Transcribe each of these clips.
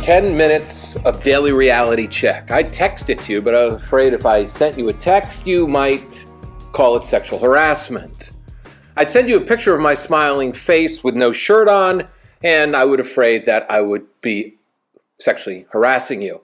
10 minutes of daily reality check. I texted to you, but I was afraid if I sent you a text, you might call it sexual harassment. I'd send you a picture of my smiling face with no shirt on, and I would afraid that I would be sexually harassing you.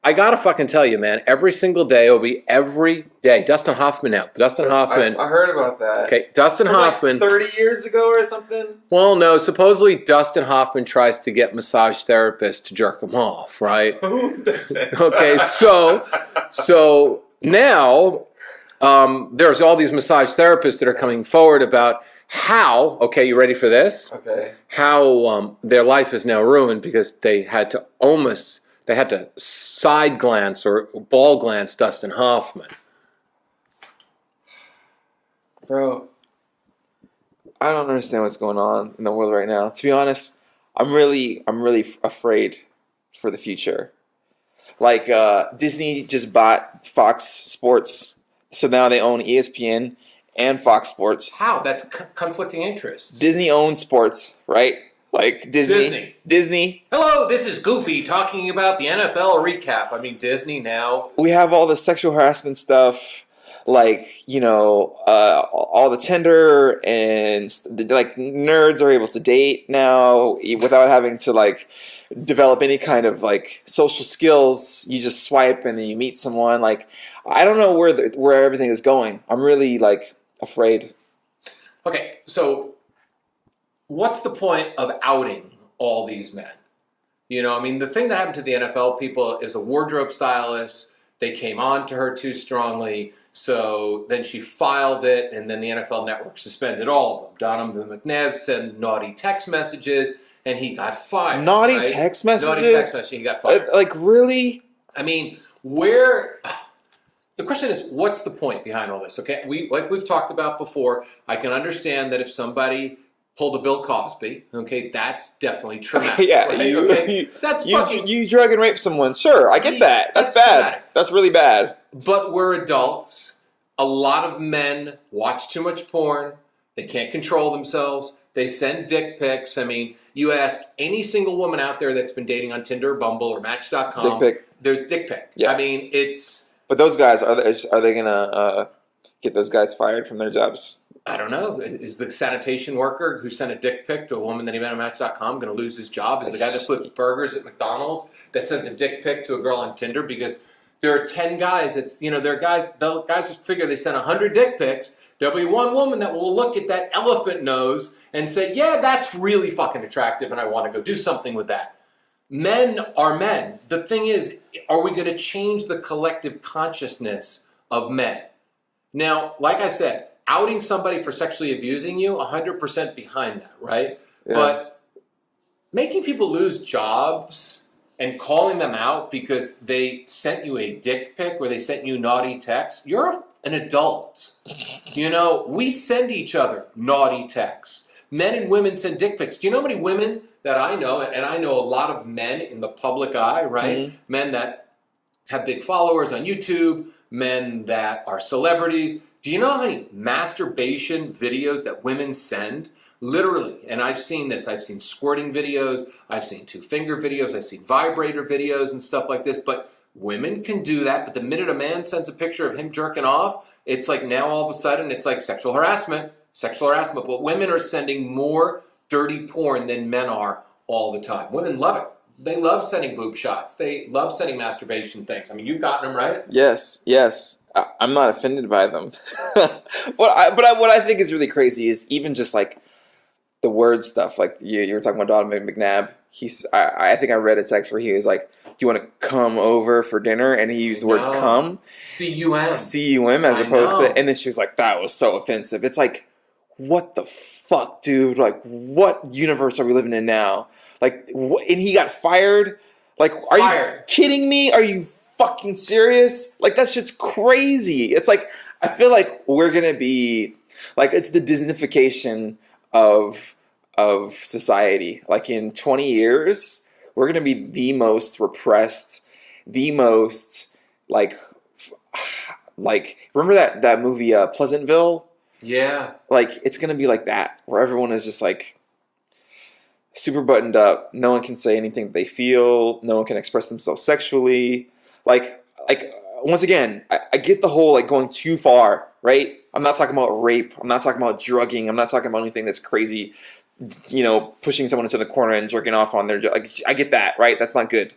I gotta fucking tell you, man, every single day, Obi, every day. Dustin Hoffman now. Dustin Hoffman. I heard about that. Okay, Dustin Hoffman. Like 30 years ago or something? Well, no, supposedly Dustin Hoffman tries to get massage therapists to jerk him off, right? Who does it? Okay, so now there's all these massage therapists that are coming forward about how, okay, you ready for this? Okay. How their life is now ruined because they had to side glance or ball glance Dustin Hoffman. Bro, I don't understand what's going on in the world right now. To be honest, I'm really afraid for the future. Like Disney just bought Fox Sports, so now they own ESPN and Fox Sports. How? That's conflicting interests. Disney owns sports, right? Like Disney. Hello, this is Goofy talking about the NFL recap. I mean, Disney now. We have all the sexual harassment stuff, like, all the Tinder and like nerds are able to date now without having to like develop any kind of like social skills. You just swipe and then you meet someone. Like, I don't know where everything is going. I'm really like afraid. Okay, so what's the point of outing all these men? The thing that happened to the NFL people is a wardrobe stylist. They came on to her too strongly, so then she filed it, and then the NFL Network suspended all of them. Donovan McNabb sent naughty text messages, and he got fired. Naughty text messages? Naughty text messages, he got fired. Like, really? I mean, the question is, what's the point behind all this? Okay, we've talked about before, I can understand that if somebody pulled a Bill Cosby, okay, that's definitely traumatic. Yeah, right? you drug and rape someone. Sure, I get that. That's bad. Traumatic. That's really bad. But we're adults. A lot of men watch too much porn. They can't control themselves. They send dick pics. I mean, you ask any single woman out there that's been dating on Tinder, Bumble, or Match.com. Dick pic. There's dick pic. Yeah. I mean, it's... But those guys, are they going to get those guys fired from their jobs? I don't know. Is the sanitation worker who sent a dick pic to a woman that he met on Match.com going to lose his job? Is the guy that flips burgers at McDonald's that sends a dick pic to a girl on Tinder? Because there are 10 guys. There are guys. The guys figure they send 100 dick pics. There'll be one woman that will look at that elephant nose and say, "Yeah, that's really fucking attractive, and I want to go do something with that." Men are men. The thing is, are we going to change the collective consciousness of men? Now, like I said, outing somebody for sexually abusing you, 100% behind that, right? Yeah. But making people lose jobs and calling them out because they sent you a dick pic or they sent you naughty texts, you're an adult. We send each other naughty texts. Men and women send dick pics. Do you know how many women that I know, and I know a lot of men in the public eye, right? Mm-hmm. Men that have big followers on YouTube, men that are celebrities. Do you know how many masturbation videos that women send? Literally, and I've seen this. I've seen squirting videos. I've seen two-finger videos. I've seen vibrator videos and stuff like this. But women can do that. But the minute a man sends a picture of him jerking off, it's like now all of a sudden it's like sexual harassment. But women are sending more dirty porn than men are all the time. Women love it. They love sending boob shots. They love sending masturbation things. I mean, you've gotten them, right? Yes. I'm not offended by them. What I think is really crazy is even just like the word stuff. Like you were talking about Donovan McNabb. I think I read a text where he was like, "Do you want to come over for dinner?" And he used the word "come." C-U-M. C-U-M as opposed to, and then she was like, "That was so offensive." It's like, what the fuck, dude? Like, what universe are we living in now? Like, and he got fired? Like, are you kidding me? Are you fucking serious? Like, that shit's crazy. It's like, I feel like we're gonna be, like, it's the Disneyfication of society. Like, in 20 years, we're gonna be the most repressed, the most, like, remember that movie, Pleasantville? Yeah. Like, it's gonna be like that, where everyone is just like, super buttoned up. No one can say anything that they feel. No one can express themselves sexually. Like once again, I get the whole like going too far, right? I'm not talking about rape. I'm not talking about drugging. I'm not talking about anything that's crazy. Pushing someone into the corner and jerking off on their like. I get that, right? That's not good.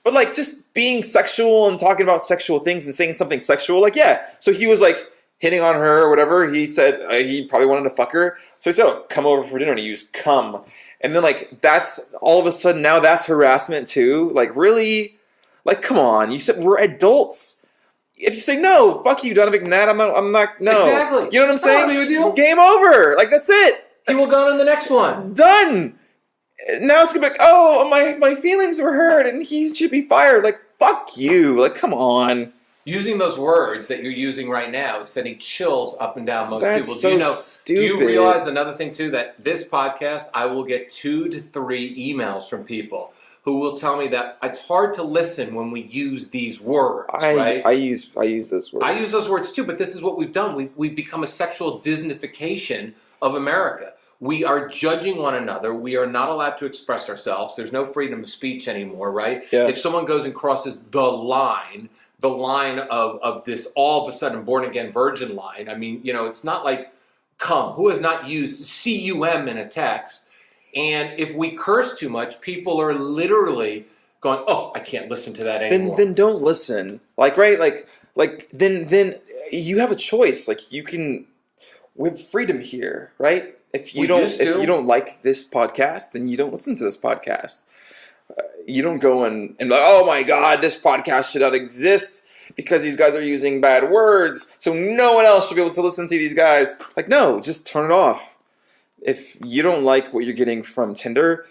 But like just being sexual and talking about sexual things and saying something sexual, like yeah. So he was like hitting on her or whatever. He said he probably wanted to fuck her. So he said, "Oh, come over for dinner," and he used "come." And then like that's all of a sudden now that's harassment too. Like really, like come on. You said we're adults. If you say no, fuck you, Donovan McNabb. I'm not. No. Exactly. You know what I'm saying? I agree with you. Game over. Like that's it. He will go on the next one. Done. Now it's gonna be like, oh, my feelings were hurt, and he should be fired. Like fuck you. Like come on. Using those words that you're using right now is sending chills up and down most That's people. so stupid. Do you realize another thing too, that this podcast, I will get 2 to 3 emails from people who will tell me that it's hard to listen when we use these words, right? I use those words. I use those words too, but this is what we've done. We've become a sexual Disneyfication of America. We are judging one another. We are not allowed to express ourselves. There's no freedom of speech anymore, right? Yeah. If someone goes and crosses the line of this all of a sudden born again virgin line. I mean, it's not like cum. Who has not used cum in a text? And if we curse too much, people are literally going, "Oh, I can't listen to that anymore." Then don't listen. Like right, like then you have a choice. Like we have freedom here, right? If you don't like this podcast, then you don't listen to this podcast. You don't go and like, oh my God, this podcast should not exist because these guys are using bad words, so no one else should be able to listen to these guys. Like, no, just turn it off. If you don't like what you're getting from Tinder,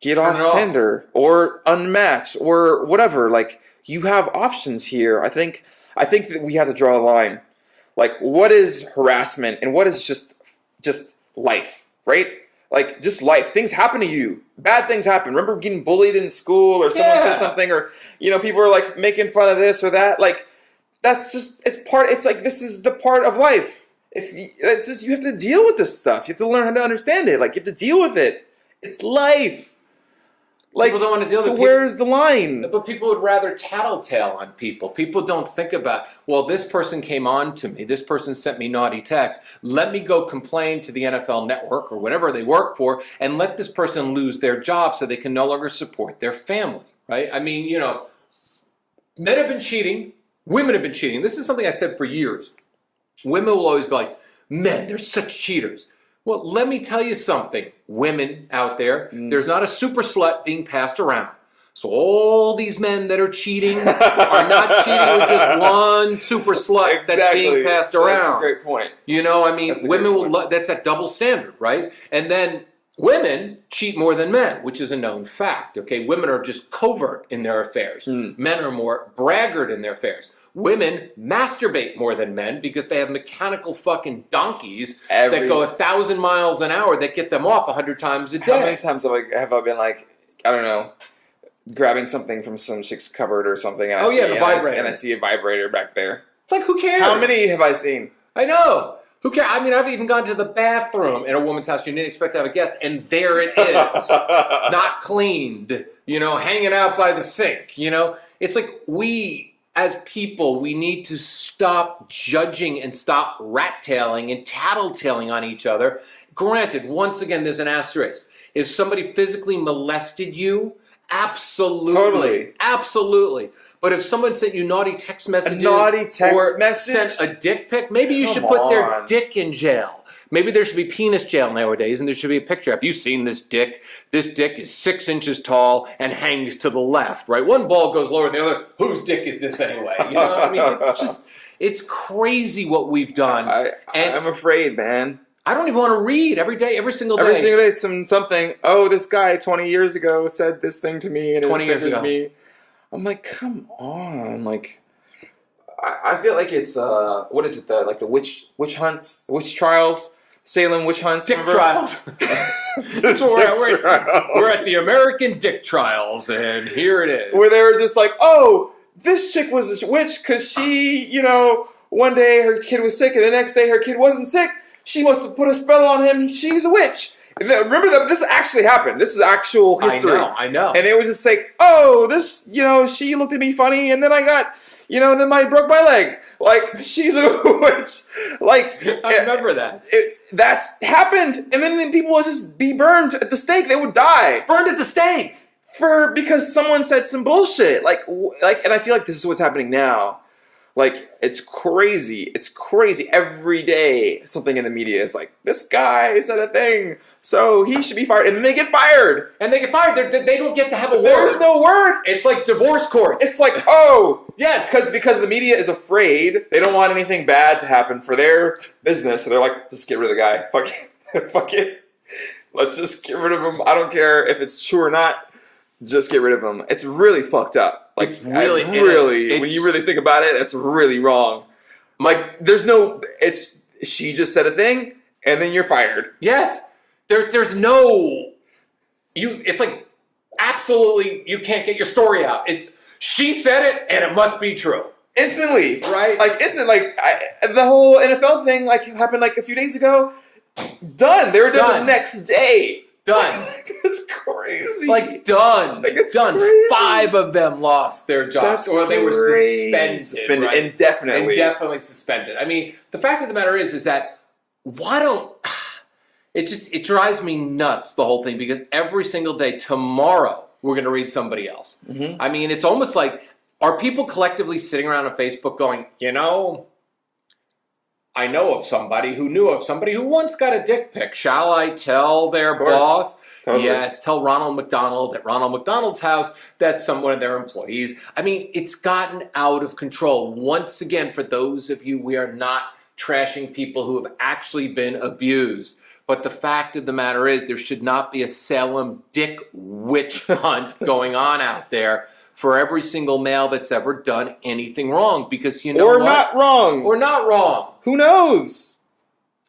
get off Tinder or Unmatch or whatever. Like, you have options here. I think that we have to draw a line. Like, what is harassment and what is just life, right? Like, just life. Things happen to you. Bad things happen. Remember getting bullied in school or someone said something or, people are like making fun of this or that. Like, that's just, it's like, this is the part of life. You have to deal with this stuff. You have to learn how to understand it. Like, you have to deal with it. It's life. Like, people don't want to deal with it. Where's the line? But people would rather tattletale on people. People don't think about, well, this person came on to me. This person sent me naughty texts. Let me go complain to the NFL Network or whatever they work for and let this person lose their job so they can no longer support their family, right? I mean, men have been cheating. Women have been cheating. This is something I said for years. Women will always go like, men, they're such cheaters. Well, let me tell you something, women out there. There's not a super slut being passed around. So all these men that are cheating are not cheating with just one super slut that's being passed around. That's a great point. Women that's a double standard, right? And then women cheat more than men, which is a known fact. Okay, women are just covert in their affairs. Men are more braggart in their affairs. Women masturbate more than men because they have mechanical fucking donkeys that go 1,000 miles an hour that get them off 100 times a day. How many times have I been like, I don't know, grabbing something from some chick's cupboard or something? And the vibrator. And I see a vibrator back there. It's like, who cares? How many have I seen? I know. Who cares? I mean, I've even gone to the bathroom in a woman's house you didn't expect to have a guest, and there it is. Not cleaned, hanging out by the sink, It's like as people, we need to stop judging and stop rat-tailing and tattle-tailing on each other. Granted, once again, there's an asterisk. If somebody physically molested you, absolutely. Totally. Absolutely. But if someone sent you naughty text messages sent a dick pic, maybe you should put their dick in jail. Maybe there should be penis jail nowadays, and there should be a picture. Have you seen this dick? This dick is 6 inches tall and hangs to the left, right? One ball goes lower than the other. Whose dick is this anyway? It's crazy what we've done. I'm afraid, man. I don't even want to read every single day. Every single day, something. Oh, this guy 20 years ago said this thing to me, and it offended me. I'm like, come on, like. I feel like it's what is it? The witch hunts, witch trials, Salem witch hunts, dick trials. That's what we're at the American dick trials, and here it is. Where they were just like, oh, this chick was a witch because she, one day her kid was sick, and the next day her kid wasn't sick. She must have put a spell on him. She's a witch. Remember that this actually happened. This is actual history. I know. And it was just like, oh, this, she looked at me funny, and then I got, then I broke my leg. Like, she's a witch. Like, I remember that. That's happened, and then people would just be burned at the stake. They would die. Burned at the stake. Because someone said some bullshit. And I feel like this is what's happening now. Like, it's crazy. It's crazy. Every day, something in the media is like, this guy said a thing, so he should be fired. And then they get fired. They don't get to have a word. There's no word. It's like divorce court. It's like, oh. Yes. Because the media is afraid. They don't want anything bad to happen for their business. So they're like, just get rid of the guy. Fuck it. Let's just get rid of him. I don't care if it's true or not. Just get rid of him. It's really fucked up. Like, it's really, when you really think about it, it's really wrong. Like, she just said a thing, and then you're fired. Yes. There's no, it's like, absolutely, you can't get your story out. She said it, and it must be true. Instantly. Right? Like, the whole NFL thing, happened, a few days ago. Done. They were done the next day. Done. It's crazy. Done. It's done. Crazy. 5 of them lost their jobs. Or they were suspended. Right? Indefinitely suspended. I mean, the fact of the matter is that it drives me nuts, the whole thing, because every single day, tomorrow, we're going to read somebody else. Mm-hmm. I mean, it's almost like, are people collectively sitting around on Facebook going, I know of somebody who knew of somebody who once got a dick pic. Shall I tell their boss? Totally. Yes, tell Ronald McDonald at Ronald McDonald's house that someone of their employees. I mean, it's gotten out of control. Once again, for those of you, we are not trashing people who have actually been abused. But the fact of the matter is, there should not be a Salem dick witch hunt going on out there for every single male that's ever done anything wrong. Because Or not wrong. Who knows?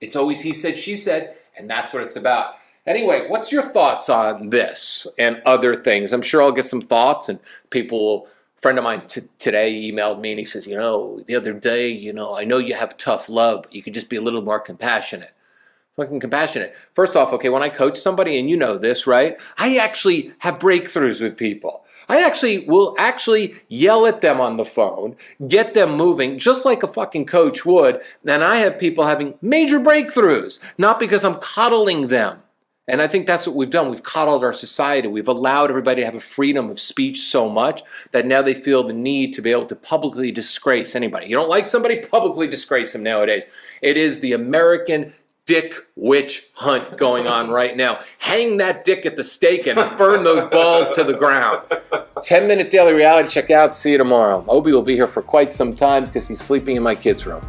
It's always he said, she said, and that's what it's about. Anyway, what's your thoughts on this and other things? I'm sure I'll get some thoughts, and a friend of mine today emailed me, and he says, the other day, I know you have tough love, but you could just be a little more compassionate. Fucking compassionate. First off, okay, when I coach somebody, and you know this, right? I actually have breakthroughs with people. I will yell at them on the phone, get them moving, just like a fucking coach would. And I have people having major breakthroughs, not because I'm coddling them. And I think that's what we've done. We've coddled our society. We've allowed everybody to have a freedom of speech so much that now they feel the need to be able to publicly disgrace anybody. You don't like somebody? Publicly disgrace them nowadays. It is the American dick witch hunt going on right now. Hang that dick at the stake and burn those balls to the ground. 10-minute daily reality check out. See you tomorrow. Obi will be here for quite some time because he's sleeping in my kids' room.